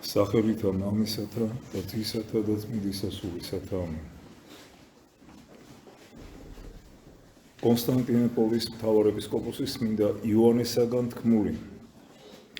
სახელითა მამისათა და ძისათა და წმინდისა სულისათა ამენ. კონსტანტინოპოლის მთავარეპისკოპოსის წმინდა იოანესაგან თქმული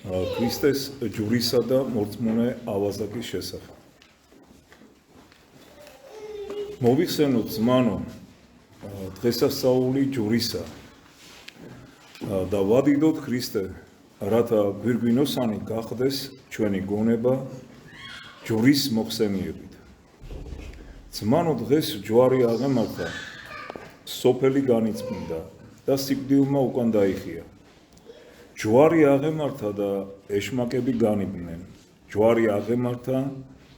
ქრისტეს ჯვრისა და მორწმუნე ავაზაკის შესახებ. მოვიხსენოთ ზმანო დღესასწაული ჯვრისა და ვადიდოთ ქრისტე, რათა გვირგვინოსანი გახდეს ჩვენი გონება ჯვრის მოხსენიებით. ზმანო დღეს ჯვარი აღემართა, სოფელი განიწმინდა და სიკვდილმა უკან დაიხია. ჯვარი აღემართა და ეშმაკები განიბნენ. ჯვარი აღემართა,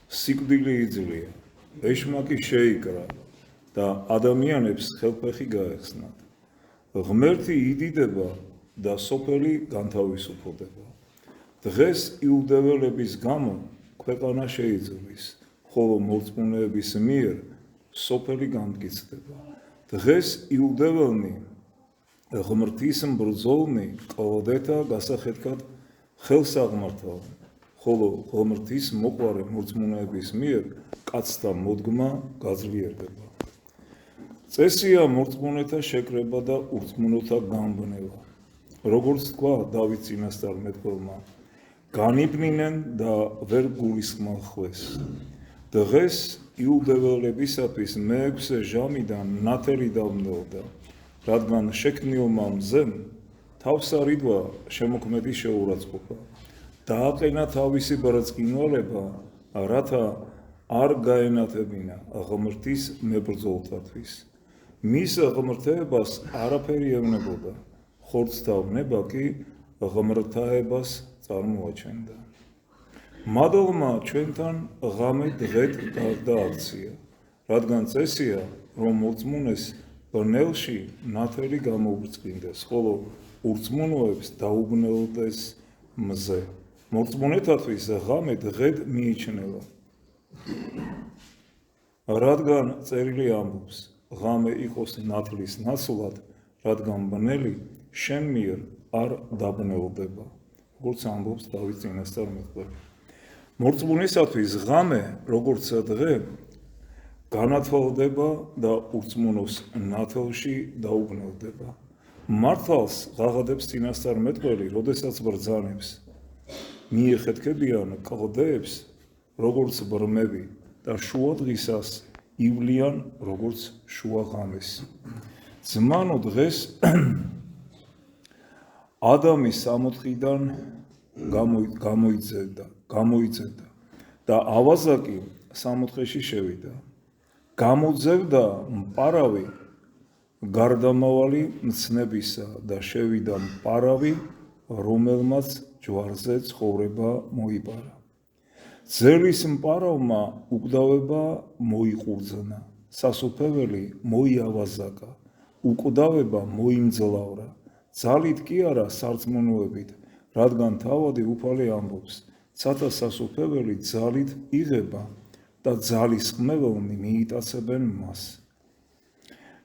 სიკვდილი იძლია. ეშმაკი შეიკრა და ადამიანებს ხელფეხი გაეხსნათ. ღმერთი იდიდება და სოფელი განთავისუფლდება. დღეს იუდეველების გამო ქვეყანა შეიძვლის, ხოლო მორწმუნეების მიერ სოფელი განმტკიცდება. დღეს იუდეველნი ღმრთის მბრძოლნი კლდეთა გასახეთქად ხელს აღმართავენ, ხოლო ღმრთის მოყვარე მორწმუნეების მიერ კაცთა მოდგმა გაძლიერდება. წესია მორწმუნეთა შეკრება და ურწმუნოთა გამბნევა. როგორც თქვა დავით წინასწარმეტყველმა, განიბნინენ და ვერ გულისხმახეს. დღეს იუდეველებისათვის მე-6 ჟამიდან ნათელი დავმნელდა, რადგან შექმნილმა მზემ თავს არიდვა შემოქმედი შეურაცხყოფა. დააყენა თავისი ბრწყინვალება, რათა არ გაენათებინა ღმრთის მებრძოლთათვის. მის ღმრთეებას არაფერი ევნებოდა, ხორცთავ-ნება კი ღმრთაებას წარმოაჩენდა. მადლმა ჩვენთან ღამე დღედ დააქცია, რადგან წესია, რომ მორწმუნეს ბნელში ნათელი გამოუბრწყინდეს, ხოლო ურწმუნოებს დაუბნელდეს მზე. მორწმუნეთათვის ღამე დღედ მიიჩნევა. რადგან წერილი ამბობს, ღამე იყოს ნათლის ნაცვლად, რადგან ბნელი შენ მიერ არ დაბნელდება, როგორც ამბობს დავით წინასწარმეტყველი. მორწმუნისათვის ღამე, როგორც დღე, განათვალდება და ურწმუნოს ნათელში დაუბნელდება. მართალს ღაღადებს წინასწარმეტყველი, როდესაც ბრძანებს. მიეხეთქებიან კლდეებს, როგორც ბრმები და შუა დღისას ივლიან, როგორც შუა ღამეს. ზმანო დღეს ადამის სამოთხიდან გამოიძებდა და ავაზაკი სამოთხეში შევიდა. გამოძევდა მპარავი გარდამავალი მცნებისა და შევიდა მპარავი, რომელმაც ჯვარზე ცხოვრება მოიპარა. ძელის მპარავმა უკვდავება მოიყურძნა, სასופველი მოიავაზაკა, უკვდავება მოიმძლავრა, ძალით კი არა სარწმუნოებით, რადგან თავადი უფალი ამბობს, ცათა სასופველი ძალით იღება და ძალის ხმეველნი მიიტაცებენ მას.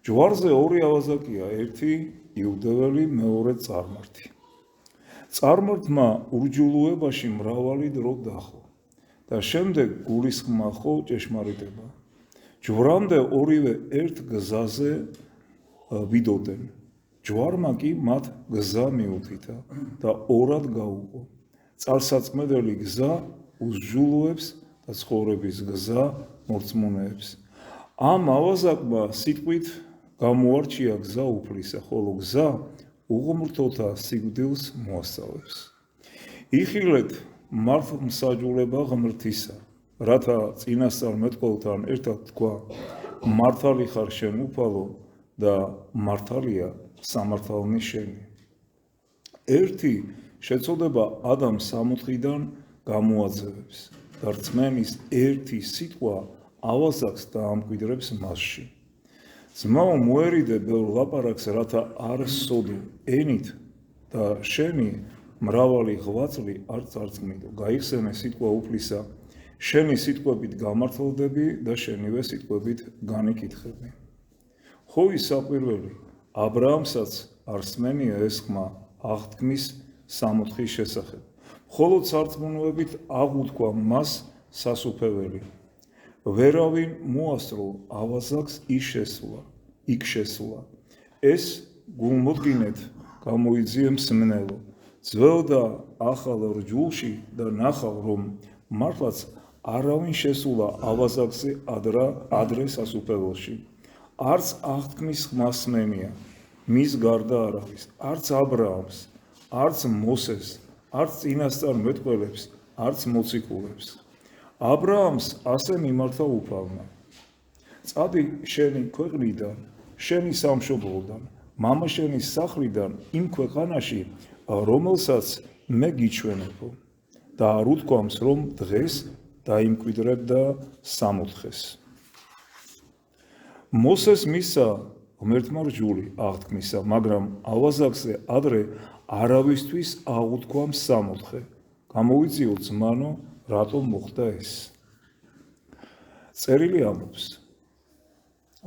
ჯვარზე ორი ავაზაკია, ერთი იუდეველი, მეორე წარმართი. წარმართმა ურჯულუებაში მრავალი დრო დახო და შემდეგ გულისხმახო ჭეშმარიტება. ჯვრამდე ორივე ერთ გზაზე ვიდოდნენ. ჯვარმა კი მათ გზა მიუთითა და ორად გაუყო. წარსაწმედელი გზა უსჯულოებს და ცხოვრების გზა მორწმუნეებს. ამ ავაზაკმა სიტყვით გამოარჩია გზა უფლისა, ხოლო გზა უღმრთოთა სიკვდილს მოასწავებს. იხილეთ მართლმსაჯულება ღმრთისა, რათა წინასწარმეტყველთან ერთად თქვა, მართალი ხარ შენ უფალო და მართალია სამართალნი შენი. ერთი შეწოდება ადამიანს სამოთხიდან გამოაძევებს და რწმენის ერთი სიტყვა ავაზაკს დაამკვიდრებს მასში. ძმაო მოერიდე ბევრ ლაპარაკს, რათა არ სოდო ენით და შენი მრავალი ღვაწლი არ წარწმიდო. გაიხსენე სიტყვა უფლისა, შენი სიტყვებით გამართლდები და შენივე სიტყვებით განიკითხები. ხო ის საყვირველი, აბრაამსაც არ სმენია ეს ხმა აღთქმის სამოთხის შესახებ. ხოლო სარწმუნოებით აღუთქვა მას სასუფეველი. ვერავინ მოასწრო ავაზაკს იქ შესვლა. ეს გულმოდგინედ გამოიძიე მსმენელო. ძველ და ახალ რჯულში და ნახავ, რომ მართლაც არავინ შესულა ავაზაკზე ადრე სასუფეველში. არც აღთქმის ხმას მენია, მის გარდა არავის, არც აბრაამს, არც მოსეს, არც წინასწარ მეტყველებს, არც მოციქულებს. აბრაამს ასე მიმართა უფალმა. წადი შენი ქვეყნიდან, შენი სამშობლოდან, მამა შენის სახლიდან იმ ქვეყანაში, რომელსაც მე გიჩვენებო და არ უთქვამს, რომ დღეს დაიმკვიდრებ და სამოთხეს. მოსეს მისცა ღმერთმა რჯული აღთქმისა, მაგრამ ავაზაკზე ადრე არავისთვის აღუთქვა სამოთხე. გამოიწიო ძმანო, რატომ მოხდა ეს? წერილი ამბობს,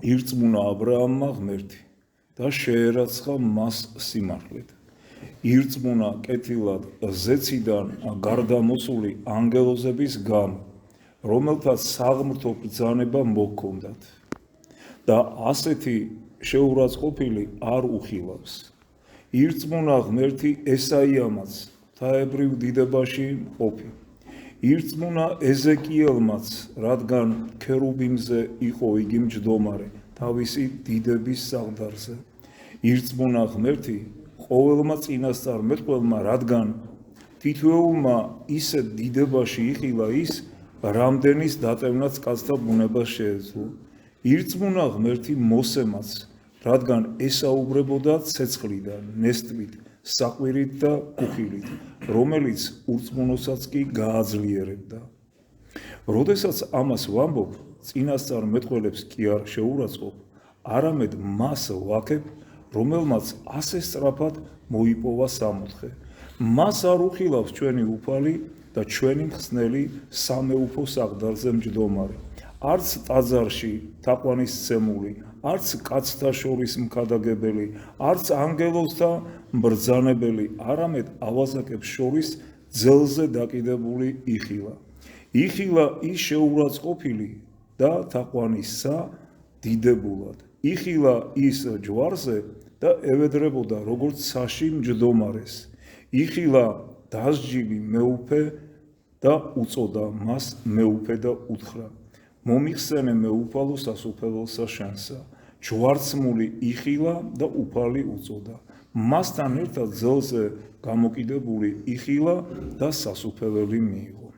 ირწმუნა აბრაამმა ღმერთი და შეერაცხა მას სიმართლედ. ირწმუნა კეთილად ზეციდან გარდამოსული ანგელოზების გამო, რომელთაც საღმრთო ბრძანება მოჰქონდათ და ასეთი შეურაცხყოფილი არ უხილავს. ირწმუნა ღმერთი ესაიამაც ღვთაებრივ დიდებაში მყოფი. ირწმუნა ეზეკიელმაც, რადგან ქერუბიმზე იყო იგი მჯდომარე თავისი დიდების საღდარზე. ირწმუნა ღმერთი ყოველმა წინასწარ მეტყველმა, რადგან თითოეულმა ისე დიდებაში იხილა ის, რამდენის დატევნაც კაცთა ბუნებას შეეძლო. ირწმუნა ღმერთი მოსემაც, რადგან ესაუბრებოდა ცეცხლიდან, ნესტვით, საყვირით და კუხილით, რომელიც ურწმუნოსაც კი გააძლიერებდა. როდესაც ამას ვამბობ, წინასწარ მეტყველებს კი არ შეურაცხყოფ, არამედ მას ვაქებ, რომელმაც ასე სწრაფად მოიპოვა სამოთხე. მას არ უხილავს ჩვენი უფალი და ჩვენი მხსნელი სამეუფო საღდარზე მჯდომარე. არც ტაძარში თაყვანისცემული, არც კაცთა შორის მქადაგებელი, არც ანგელოზთა მბრძანებელი, არამედ ავაზაკებს შორის ძელზე დაკიდებული იხილა. იხილა ის შეურაცხყოფილი და თაყვანისა დიდებულად. იხილა ის ჯვარზე და ევედრებოდა როგორც საში მჯდომარეს. იხილა დასჯილი მეუფე და უწოდა მას მეუფე და უთხრა. მომიხსენე მეუფალო სასუფეველსა შენსა. ჯვარცმული იხილა და უფალი უწოდა. მასთან ერთად ძელზე გამოკიდებული იხილა და სასუფეველი მიიღო.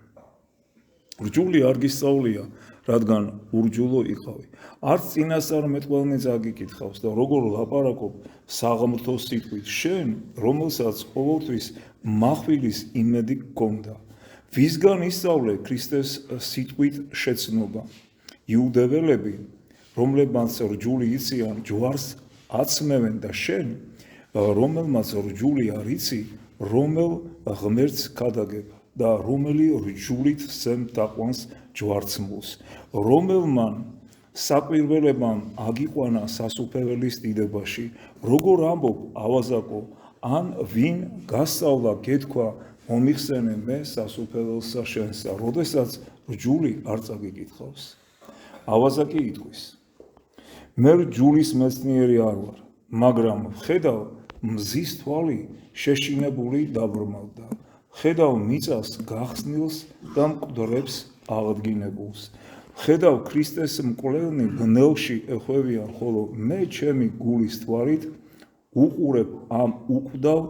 რჯული არ გისწავლია, რადგან ურჯულო იყავი. არც წინასწარ მეტყველნი წაგიკითხავს და როგორ ლაპარაკობ საღმრთო სიტყვით, შენ, რომელსაც ყოველთვის מחვილის იმედი გქონდა. ვისგან ისწავლე ქრისტეს სიტყვით შეცნობა? იუდეველები, რომლებმაც რჯული იციან, ჯვარს აცმევენ და შენ, რომელმაც რჯული არ იცი, რომელ ღმერთს ქადაგებ და რომელი რჯულით სცემ თაყვანს ჯვარცმულს, რომელმან საკვირველებამ აგიყვანა სასუფეველის დიდებაში, როგორ ამბობ ავაზაკო, ან ვინ გასწავლა გეთქვა, მომიხსენე მე სასუფეველსა შენსა, როდესაც რჯული არ წაგიკითხავს. ავაზაკი იტყვის, მე რჯულის მეცნიერი არ ვარ, მაგრამ ხედავ მზის თვალი შეშინებული დაბრმავდა. ხედავ მიწას გახსნილს და მკვდრებს აღდგინებულს. ხედავ ქრისტეს მკვლელნი ბნელში ეხვევიან, ხოლო მე ჩემი გულის თვალით უყურებ ამ უკვდავ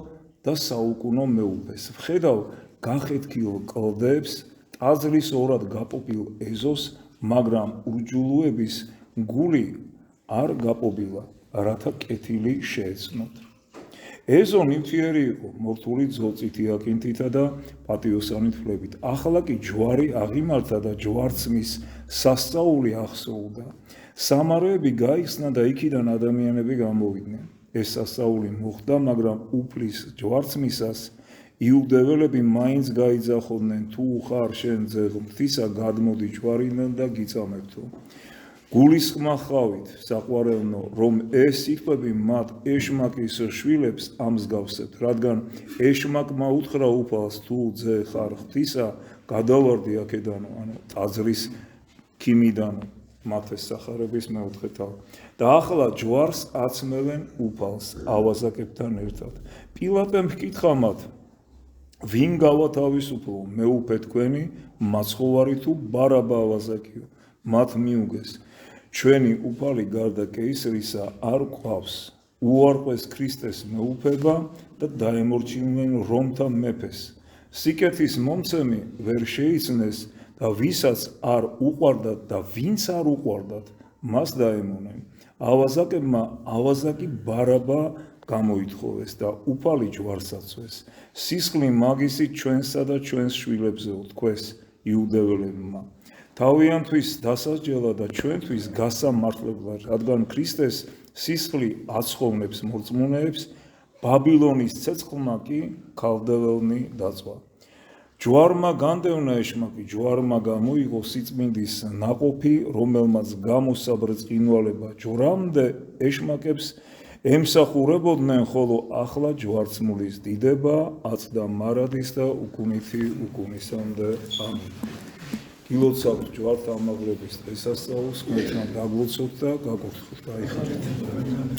და საუკუნო მეუფეს. ხედავ გახეთქილ კლდეებს, ტაძრის ორად გაპობილ ეზოს, მაგრამ ურჯულოების გული არ გაპობილა, რათა კეთილი შეეცნოთ. ეზო ნივთიერი იყო, მორთული ძოწითი აკინთითა და პატიოსანით ფლებით. ახლა კი ჯვარი აღიმართა და ჯვარცმის სასწაული ახსოუდა. სამაროები გაიხსნა და იქიდან ადამიანები გამოვიდნენ. ეს სასწაული მოხდა, მაგრამ უფლის ჯვარცმისას იუდეველები მაინც გაიძახოდნენ, თუ ხარ შენ ძე ღმრთისა, გადმოდი ჯვარიდან და გიწამებთო. გულისხმა ხავით საყვარელნო, რომ ეს სიტყვები მათ ეშმაკის შვილებს ამსგავსებთ, რადგან ეშმაკმა უთხრა უფალს, თუ ძე ხარ ღვთისა, გადავარდი აქედანო, ანუ ტაძრის ქიმიდანო, მათეს სახარების მეოთხე თავი. და ახლა ჯვარს აცმევენ უფალს ავაზაკებთან ერთად. პილატემ ჰკითხა მათ, ვინ გავათავისუფლო, მეუფე თქვენი, მაცხოვარი თუ ბარაბა ავაზაკიო? მათ მიუგეს, ჩვენი უფალი გარდა კეისრისა არ გვყავს, უარყვეს ქრისტეს მეუფება და დაემორჩილნენ რომთა მეფეს. სიკეთის მომცემი ვერ შეიცნეს და ვისაც არ უყვარდათ და ვინც არ უყვარდათ, მას დაემონენ. ავაზაკებმა ავაზაკი ბარაბა გამოითხოვეს და უფალი ჯვარს აცვეს. სისხლი მაგისით ჩვენსა და ჩვენს შვილებზეო თქვეს იუდეველებმა. თავიანთვის დასასჯელა და ჩვენთვის გასამართლებლად, რადგან ქრისტეს სისხლი აცხოვნებს მორწმუნეებს, ბაბილონის ცეცხლმა კი ქალდეველნი დაწვა. ჯვარმა განდევნა ეშმაკი, ჯვარმა გამოიღო სიწმინდის ნაყოფი, რომელმაც გამოსაბრწყინვალება ჯვრამდე ეშმაკებს ემსახურებოდნენ, ხოლო ახლა ჯვარცმულის დიდება აწდა მარადის და უკუნითი უკუნისამდე. ამინ. გილოცავთ ჯვართ ამაღლების დღესასწაულს, ყველთან დაგლოცოთ და გაგურთხოთ, გაიხარეთ.